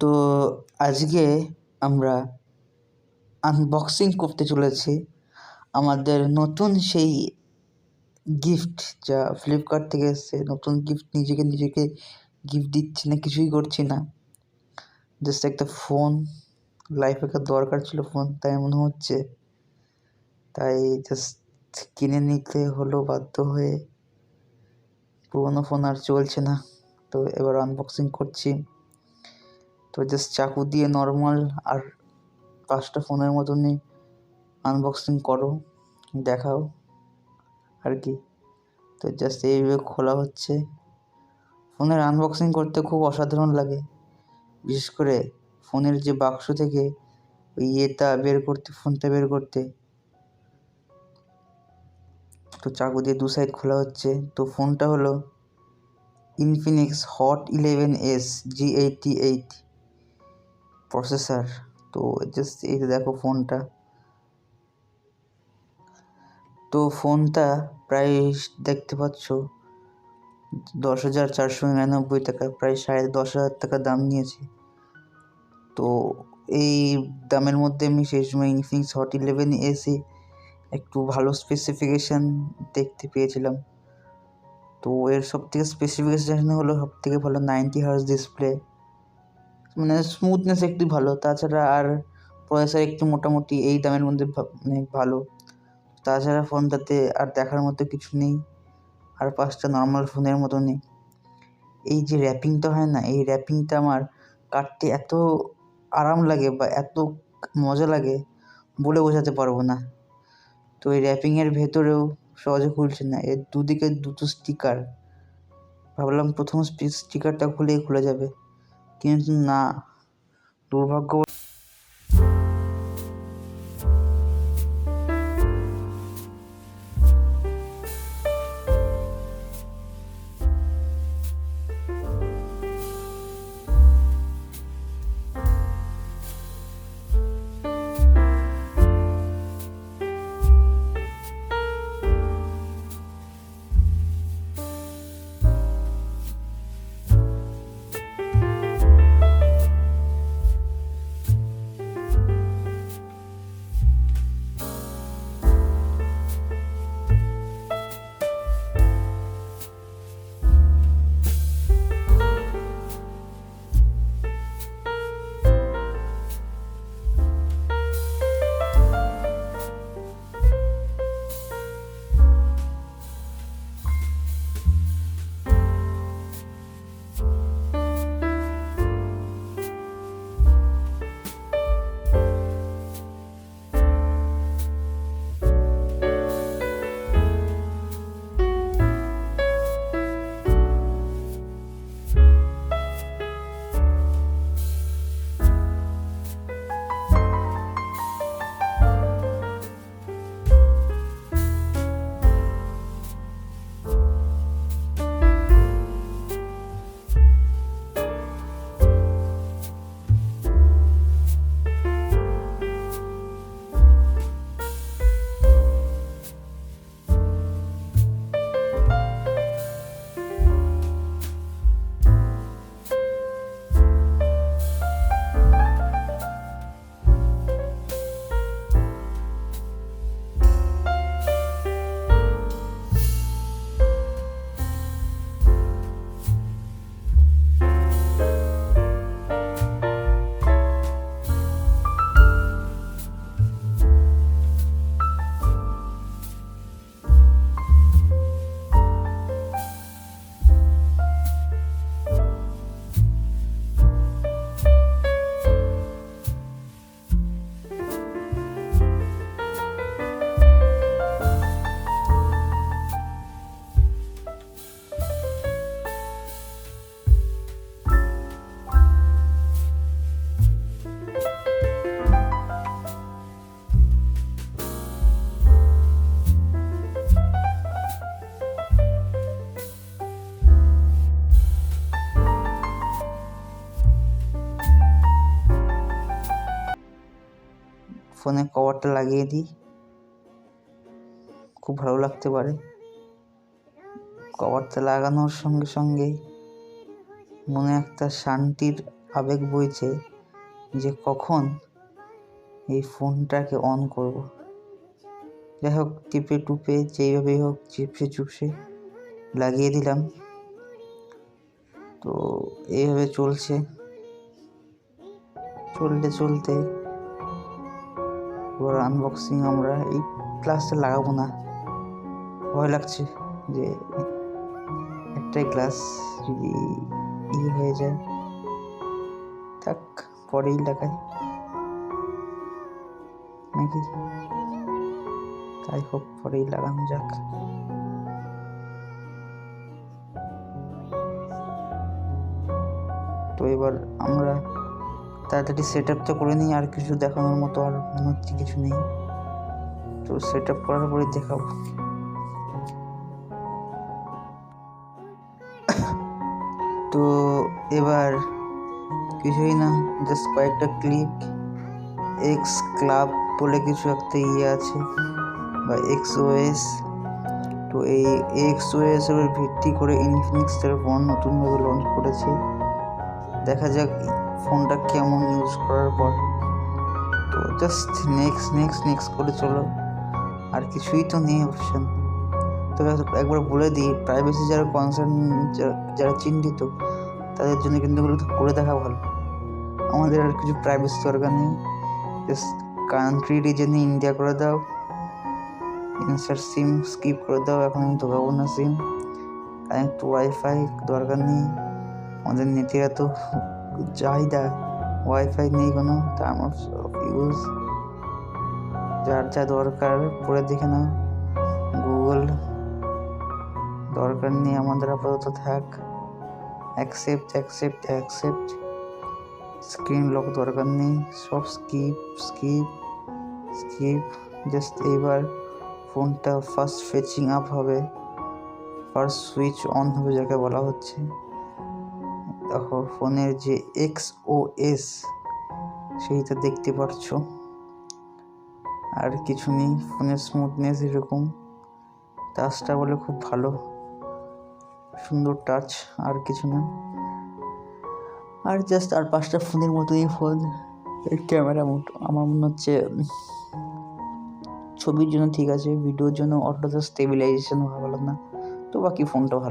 তো আজকে আমরা আনবক্সিং করতে চলেছি আমাদের নতুন সেই গিফট, যা ফ্লিপকার্ট থেকে এসছে। নতুন গিফট, নিজেকে গিফট দিচ্ছি না, কিছুই করছি না, জাস্ট একটা ফোন। লাইফে একটা দরকার ছিল ফোন, তাই মনে হচ্ছে, তাই জাস্ট কিনে নিতে হলো বাধ্য হয়ে। পুরোনো ফোন আর চলছে না, তো এবার আনবক্সিং করছি। তো জাস্ট চাকু দিয়ে নর্মাল আর 5টা ফোনের মতনই আনবক্সিং করো, দেখাও আর কি। তো জাস্ট এইভাবে খোলা হচ্ছে। ফোনের আনবক্সিং করতে খুব অসাধারণ লাগে, বিশেষ করে ফোনের যে বাক্স থেকে ওই ফোনটা বের করতে। তো চাকু দিয়ে 2 সাইড খোলা হচ্ছে। তো ফোনটা হলো Infinix hot 11s G88 processor. তো জাস্ট এই দেখো ফোনটা। তো ফোনটা প্রাইস দেখতে পাচ্ছ 10,499 টাকা, প্রায় 10,500 টাকা দাম নিয়েছে। তো এই দামের মধ্যে আমি সেই সময় ইনফিনিক্স হট 11s একটু ভালো স্পেসিফিকেশান দেখতে পেয়েছিলাম। তো এর সবথেকে স্পেসিফিকেশান হলো সবথেকে ভালো 90 হার্জ ডিসপ্লে, মানে স্মুথনেস একটু ভালো। তাছাড়া আর প্রসেসর একটু মোটামুটি এই দামের মধ্যে মানে ভালো। তাছাড়া ফোনটাতে আর দেখার মতো কিছু নেই, আর 5টা নর্মাল ফোনের মতো নেই। এই যে র্যাপিংটা হয় না, এই র্যাপিংটা আমার কাটতে এত আরাম লাগে বা এত মজা লাগে, বলে বোঝাতে পারবো না। তো এই র্যাপিংয়ের ভেতরেও সহজে খুলছে না, এর দুদিকে দুটো স্টিকার। ভাবলাম প্রথম স্টিকারটা খুলেই খুলে যাবে, কিন্তু না, দুর্ভাগ্য। ফোনের কভারটা লাগিয়ে দিই, খুব ভালো লাগতে পারে। কভারটা লাগানোর সঙ্গে সঙ্গেই মনে একটা শান্তির আবেগ বইছে যে কখন এই ফোনটাকে অন করব। যাই হোক, টিপে টুপে যেইভাবেই হোক চিপসে চুপসে লাগিয়ে দিলাম। তো এইভাবে চলতে এবার আনবক্সিং আমরা এই গ্লাসটা লাগাবো না, ভয় লাগছে যে একটাই গ্লাস যদি হয়ে যায়। থাক, পরেই লাগাই নাকি, তাই হোক পরেই লাগানো যাক। তো এবার আমরা তাড়াতাড়ি সেট আপটা করে নিই, আর কিছু দেখানোর মতো আর মনে হচ্ছে কিছু নেই। তো সেট আপ করার পরে দেখাবো। তো এবার কিছুই না, জাস্ট কয়েকটা ক্লিক, এক্স ক্লাব বলে কিছু একটা আছে বা XOS। তো এই XOS এর ভিত্তি করে ইনফিনিক্স তার ফোন নতুনভাবে লঞ্চ করেছে। দেখা যাক ফোনটা কেমন ইউজ করার পর। তো জাস্ট নেক্সট করে চলো, আর কিছুই তো নেই অপশন। তবে একবার বলে দিই, প্রাইভেসি যারা কনসার্ন, যারা চিন্তিত তাদের জন্য কিন্তু এগুলো করে দেখা ভালো। আমাদের আর কিছু প্রাইভেসি দরকার নেই, জাস্ট কান্ট্রি রিজনে ইন্ডিয়া করে দাও, ইনসার্ট সিম স্কিপ করে দাও। এখন আমি ঢোকাবো না সিম, কানেক্ট ওয়াইফাই দরকার নেই, আমাদের নেটের এত চাহিদা, ওয়াইফাই নেই কোনো। টার্মস অফ ইউজ যার যা দরকার পরে দেখে নাও। গুগল দরকার নেই আমাদের আপাতত, থাক। অ্যাকসেপ্ট স্ক্রিন লক দরকার নেই, সব স্কিপ। জাস্ট এইবার ফোনটা ফার্স্ট ফেচিং আপ হবে, ফার্স্ট সুইচ অন হবে যাকে বলা হচ্ছে। দেখো ফোনের যে XOS সেইটা দেখতে পাচ্ছ, আর কিছু নেই। ফোনের স্মুথনেস এরকম, টাচটা বলে খুব ভালো, সুন্দর টাচ, আর কিছু না। আর জাস্ট আর 5টা ফোনের মতোই ফোন। ক্যামেরা মোড আমার মনে হচ্ছে ছবির জন্য ঠিক আছে, ভিডিওর জন্য অতটা স্টেবিলাইজেশন ভালো না, তো বাকি ফোনটা ভালো।